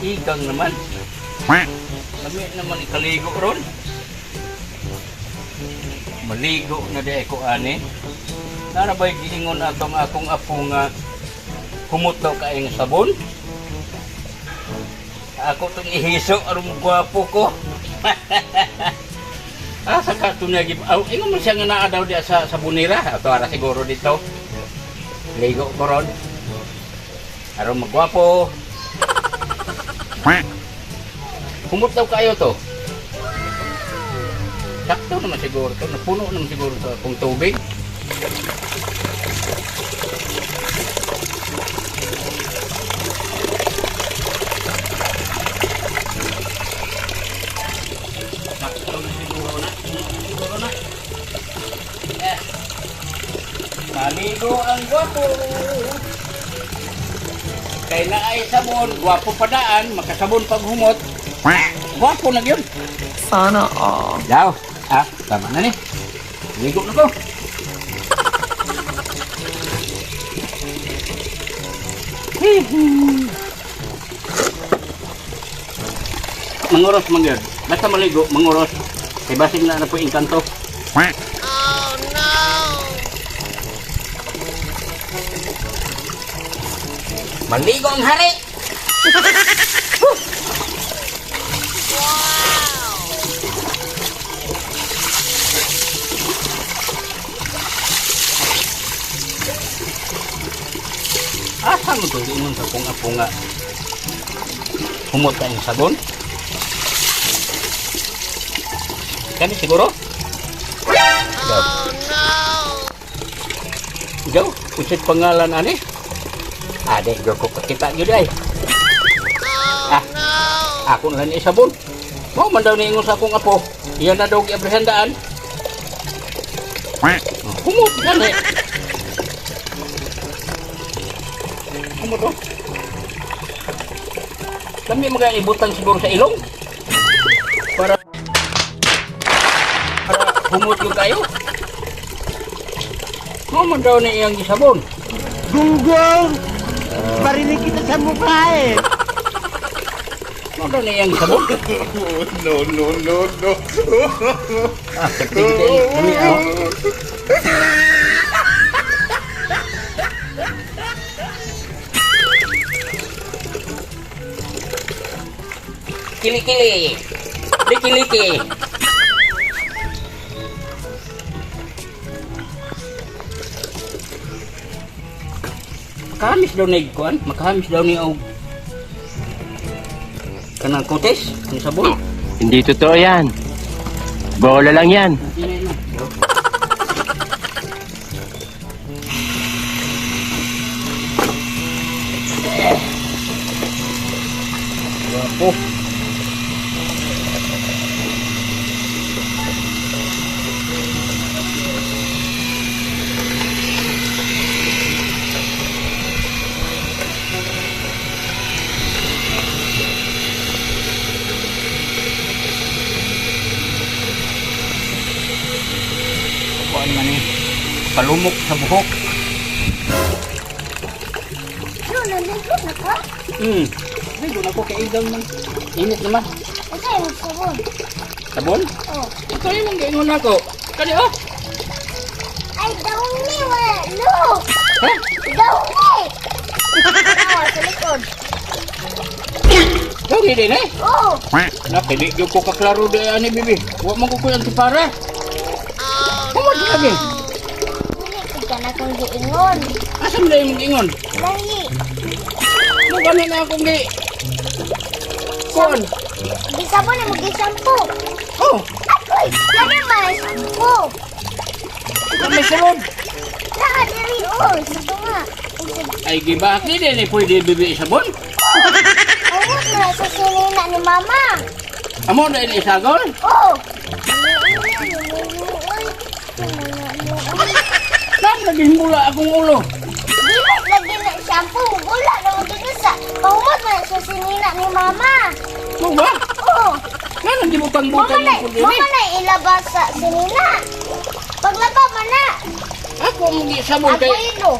Igang naman. Lami naman ikaligo ron. Maligo na di ako ani. Nara ba'y giingon atong akong apo nga humot daw kaing sabon? Ako itong ihiso, arong gwapo ko. Saka ito niya, ingon mo siya nga naa daw diya sa sabunira. Ito ara siguro dito. Ligo ko ron. Arong magwapo. Humot daw kayo to. Sakto naman siguro to. Napuno naman siguro to kung tubig. Sakto na siguro na. Siguro na. Maligo ang gwapo. Kay na ay sabon, gwapo padaan, makasabon pag humot. Gwapo na yun. Sana all. Daw, tama na ni. Ligo na ko. Manguros man yun. Basta maligo, manguros. Kay basig na po yung kanto. Oh no! Maligo ang hari! Asa mo ito? Ingon sa punga-punga. Humot ka yung sabon? Kani siguro? Ikaw. Oh no! Ikaw? Usit pangalan ani? Ade, ikaw ko kakita yun ay. Oh no! Ako na lang isabon. Mau man daw niingon sa akong apo. Iyan na daw kiaprehendaan. Humot gani. Humot o. Kami mga ibutang siguro sa ilong. Para humot yung kayo. Mau man daw na iyang isabon. Gunggong! Barinig kita sa mukha eh! Mau daw na iyang isabon. No. Keting kami ako. Kili-kili. Liki-liki. Makahamis daw na ikuan. Makahamis daw ni og kanang kotes, ang sabon. Hindi totoo yan. Bola lang yan. Wapo. Kuan man ni palumok sa buhok. Naligo na ka? Ligo na ko kay igang man. Init naman. Ito yung sabon. Sabon? Oh. Ito yung gaingon ako. Kani oh. Ay, downy! Wala! Look! Ha? Downy! Ah, sa likod. Daw gid din eh. Oh! Napili yung ko kaklaro di ani bibi. Wa man ko kuy antipara. Kumod lagi. Hindi ka na kung giingon. Asa man yung mag-ingon? Lahi. Mo gani na akong gi. Kuan. Di sabon na mag-shampoo. Oh, Akoy! Lagi may shampoo. may sulod. Lahat diri. Oh, sabi nga. Ay gibaki din eh pwede bibi sabon. Awot na sa sinina ni Mama. Amo na ini sagol. Oh! Saan naging mula akong ulo? Dili lagi na shampoo. Wala na mo dito sa pahumot na sa sinina ni Mama. Mo ba? Oh! Nga nang gibutang-butang Mama ko din eh. na ilabas sa sinina. Paglaba man na. Ako ang sabon Ako kay ilo.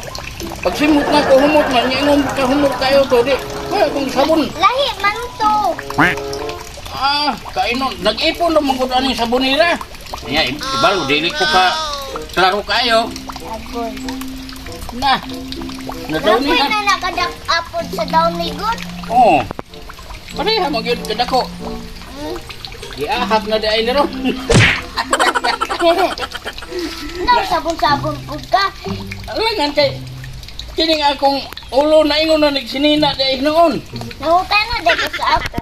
Pag simot na ko, humot man, ingom ka humot kayo to, di. Kaya kung sabon. Lahi man to. Kainon, nag-ipon naman ko aning sabonira. Kaya, ibalo, dili ko ka, klaro kayo. Agoy. Na daw Napoy niya. na nakadak-apod sa daon ni God. Oo. Pareha, magyod ka dako. Giahak na di ay nero. No, sabon-sabon po ka. Alangan kay, kining akong ulo na ingon na nagsinina di ay noon. Nahutan na dito sa ako.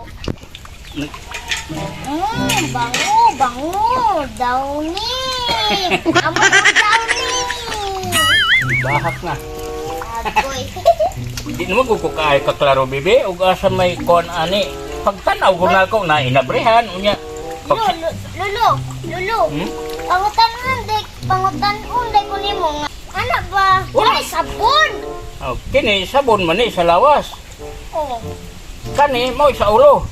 Bango. Downy. Amo ko downy. Bahak na. Agoy. Hindi naman ko kukay ka klaro, bebe. Ug asa may kon ani. Pagtanaw ko na ako na inabrehan. Unya. Lulu. Hmm? Pangutan unday ko nimo nga. Ana ba? Wala. Ay, sabon. Oh, kini sabon man ni sa lawas. Oh. Kani mo sa ulo.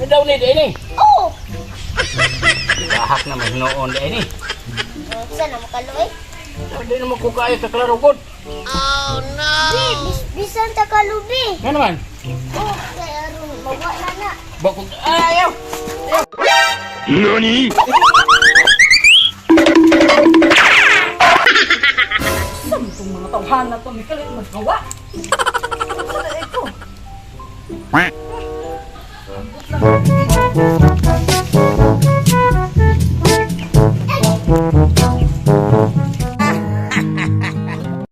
Daw ni di ni. Oh. Bahak na mas noon di ni. Sana makaloy. Hindi naman ko kaya ka klaro god. Bi, bisan ta kalubi. Nga naman. Oh, kaya aron mawa na na. Bakit ayaw. NANI?! Saan itong mga tawhan na ito? May kalit mas gawa. Saan ito?